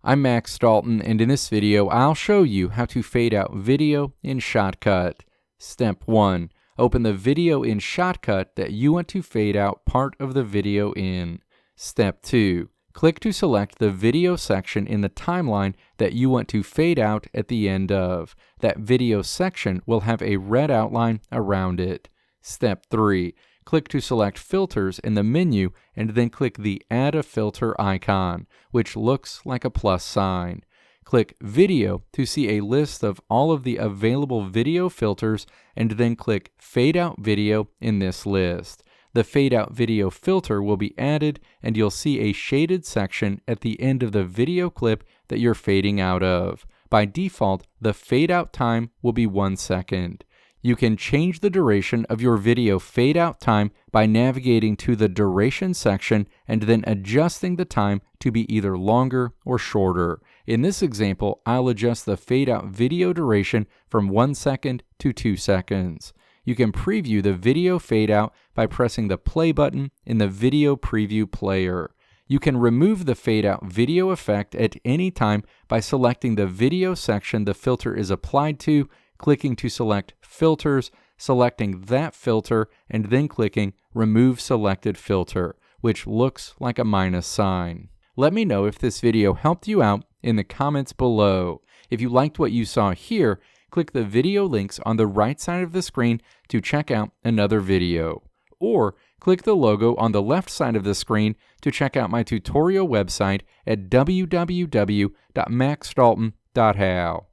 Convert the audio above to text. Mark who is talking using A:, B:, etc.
A: I'm Max Dalton, and in this video, I'll show you how to fade out video in Shotcut. Step 1. Open the video in Shotcut that you want to fade out part of the video in. Step 2. Click to select the video section in the timeline that you want to fade out at the end of. That video section will have a red outline around it. Step 3. Click to select Filters in the menu and then click the Add a Filter icon, which looks like a plus sign. Click Video to see a list of all of the available video filters and then click Fade Out Video in this list. The Fade Out Video filter will be added and you'll see a shaded section at the end of the video clip that you're fading out of. By default, the fade out time will be 1 second. You can change the duration of your video fade out time by navigating to the duration section and then adjusting the time to be either longer or shorter. In this example, I'll adjust the fade out video duration from 1 second to 2 seconds. You can preview the video fade out by pressing the play button in the video preview player. You can remove the fade out video effect at any time by selecting the video section the filter is applied to, clicking to select Filters, selecting that filter, and then clicking Remove Selected Filter, which looks like a minus sign. Let me know if this video helped you out in the comments below. If you liked what you saw here, click the video links on the right side of the screen to check out another video. Or click the logo on the left side of the screen to check out my tutorial website at www.maxdalton.how.